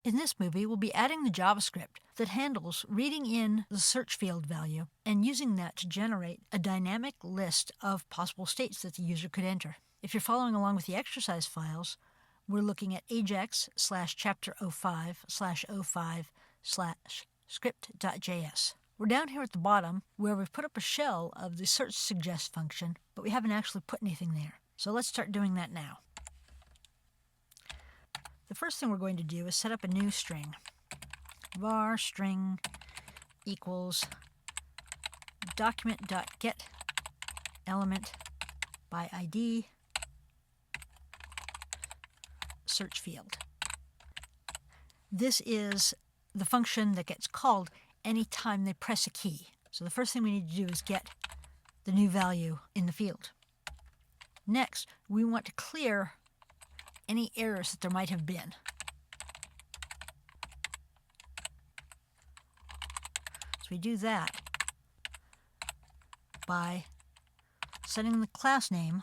In this movie, we'll be adding the JavaScript that handles reading in the search field value and using that to generate a dynamic list of possible states that the user could enter. If you're following along with the exercise files, we're looking at ajax/chapter05/05/script.js. We're down here at the bottom where we've put up a shell of the search suggest function, but we haven't actually put anything there. So let's start doing that now. The first thing we're going to do is set up a new string. Var string equals document.get element by ID search field. This is the function that gets called anytime they press a key. So the first thing we need to do is get the new value in the field. Next, we want to clear any errors that there might have been. So we do that by setting the class name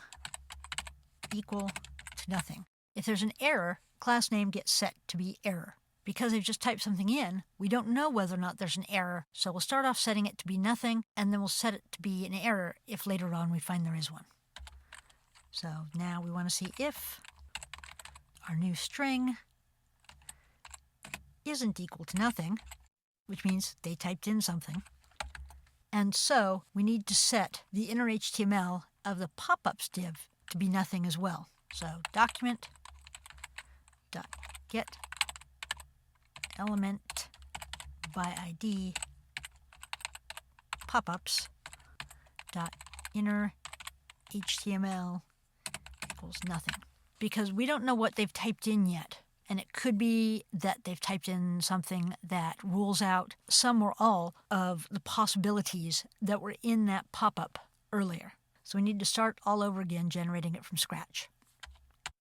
equal to nothing. If there's an error, class name gets set to be error. Because they've just typed something in, we don't know whether or not there's an error, so we'll start off setting it to be nothing, and then we'll set it to be an error if later on we find there is one. So now we want to see if our new string isn't equal to nothing, which means they typed in something. And so we need to set the inner HTML of the pop-ups div to be nothing as well. So document.get element by ID pop-ups dot inner HTML equals nothing. Because we don't know what they've typed in yet. And it could be that they've typed in something that rules out some or all of the possibilities that were in that pop-up earlier. So we need to start all over again generating it from scratch.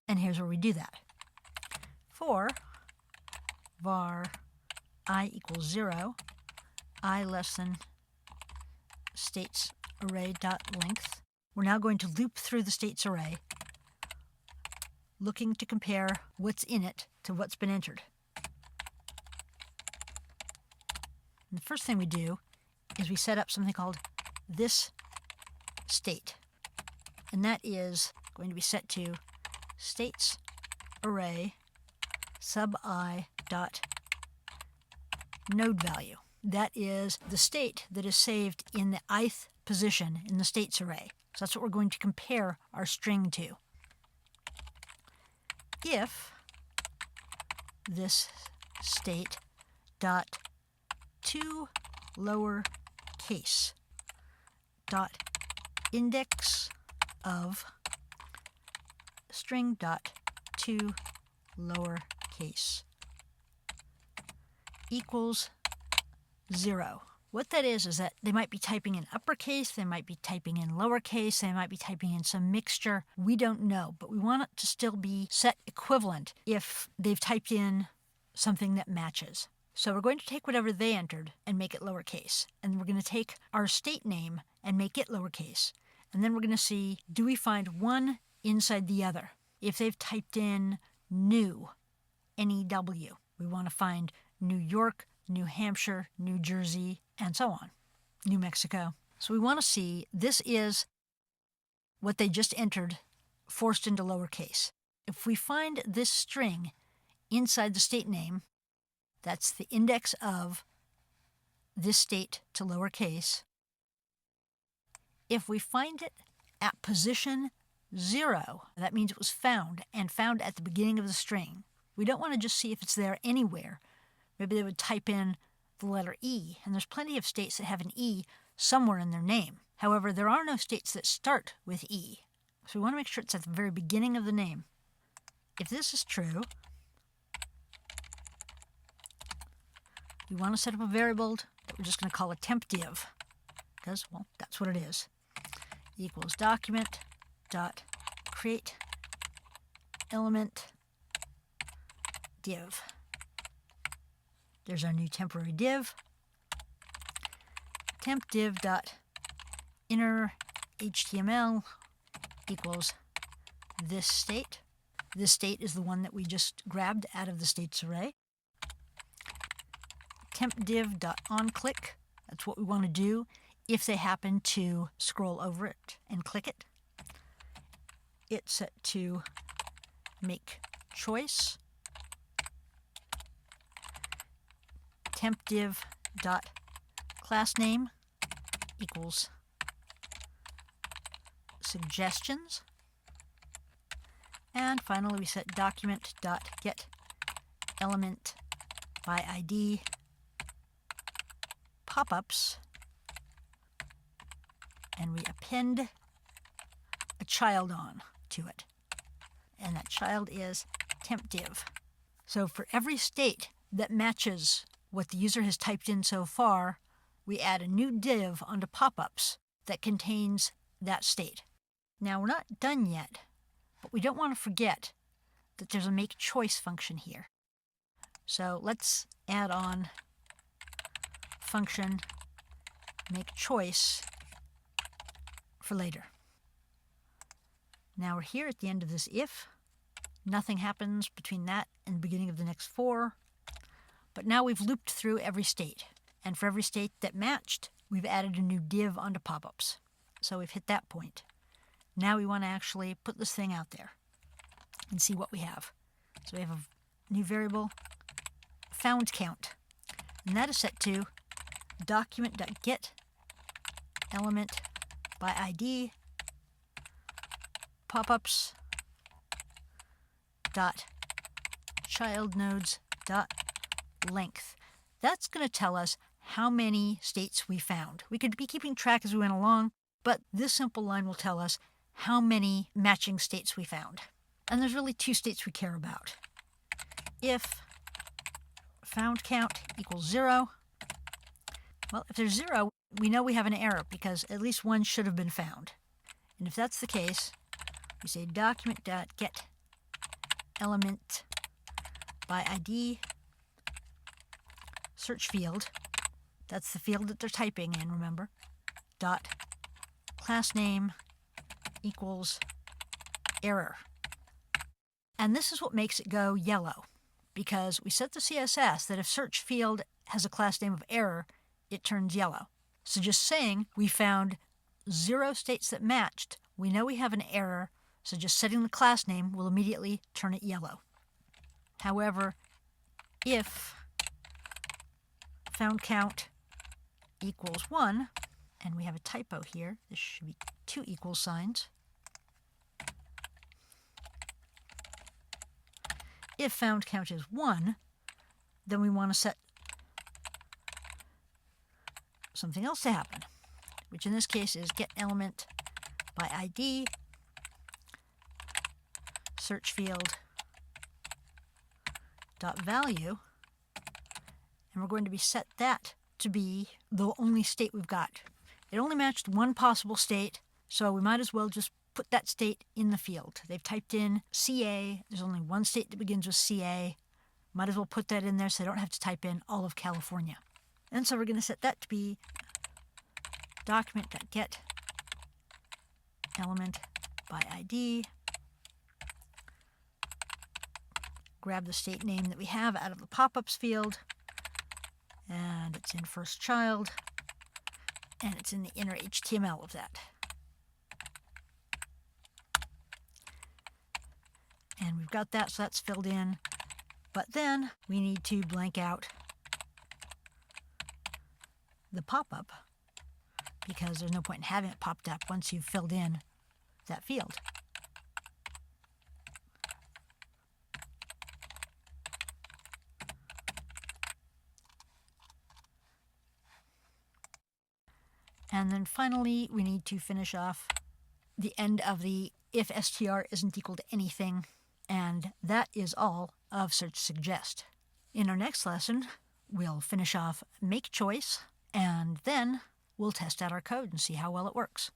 And here's where we do that. For var I equals 0, I less than states array dot length. We're now going to loop through the states array, looking to compare what's in it to what's been entered. And the first thing we do is we set up something called this state. And that is going to be set to states array sub I dot node value. That is the state that is saved in the ith position in the states array. So that's what we're going to compare our string to. If this state dot to lower case dot index of string dot to lower case equals 0. What that is that they might be typing in uppercase, they might be typing in lowercase, they might be typing in some mixture. We don't know, but we want it to still be set equivalent if they've typed in something that matches. So we're going to take whatever they entered and make it lowercase. And we're going to take our state name and make it lowercase. And then we're going to see, do we find one inside the other? If they've typed in new, N-E-W, we want to find New York, New Hampshire, New Jersey, and so on, New Mexico. So we want to see this is what they just entered forced into lowercase. If we find this string inside the state name, that's the index of this state to lowercase. If we find it at position 0, that means it was found, and found at the beginning of the string. We don't want to just see if it's there anywhere. Maybe they would type in the letter E, and there's plenty of states that have an E somewhere in their name. However, there are no states that start with E. So we want to make sure it's at the very beginning of the name. If this is true, we want to set up a variable that we're just going to call a temp div, because, well, that's what it is. Equals document dot create element div. There's our new temporary div. Temp div dot inner HTML equals this state. This state is the one that we just grabbed out of the states array. tempdiv.onClick. That's what we want to do if they happen to scroll over it and click it. It's set to make choice. tempdiv.className equals suggestions. And finally, we set document.getElementById pop-ups, and we append a child on to it. And that child is tempdiv. So for every state that matches what the user has typed in so far, we add a new div onto pop-ups that contains that state. Now we're not done yet, but we don't want to forget that there's a make choice function here. So let's add on function make choice for later. Now we're here at the end of this if. Nothing happens between that and the beginning of the next for. But now we've looped through every state. And for every state that matched, we've added a new div onto pop-ups. So we've hit that point. Now we want to actually put this thing out there and see what we have. So we have a new variable, found count. And that is set to document.getElementById pop-ups dot child nodes dot length. That's going to tell us how many states we found. We could be keeping track as we went along, but this simple line will tell us how many matching states we found. And there's really two states we care about. If found count equals 0, well, if there's 0, we know we have an error because at least one should have been found. And if that's the case, we say document.getElementById search field, that's the field that they're typing in, remember, dot className equals error. And this is what makes it go yellow, because we set the CSS that if search field has a class name of error, it turns yellow. So just saying we found 0 states that matched, we know we have an error, so just setting the class name will immediately turn it yellow. However, if found count equals 1, and we have a typo here, this should be 2 equal signs. If found count is 1, then we want to set something else to happen, which in this case is getElementById search field dot value, and we're going to be set that to be the only state we've got. It only matched one possible state, so we might as well just put that state in the field. They've typed in CA. There's only one state that begins with CA. Might as well put that in there so they don't have to type in all of California. And so we're going to set that to be document.getElementById. Grab the state name that we have out of the pop-ups field, and it's in first child, and it's in the inner HTML of that. And we've got that, so that's filled in. But then we need to blank out the pop-up because there's no point in having it popped up once you've filled in that field. And then finally, we need to finish off the end of the if str isn't equal to anything, and that is all of search suggest. In our next lesson, we'll finish off make choice, and then we'll test out our code and see how well it works.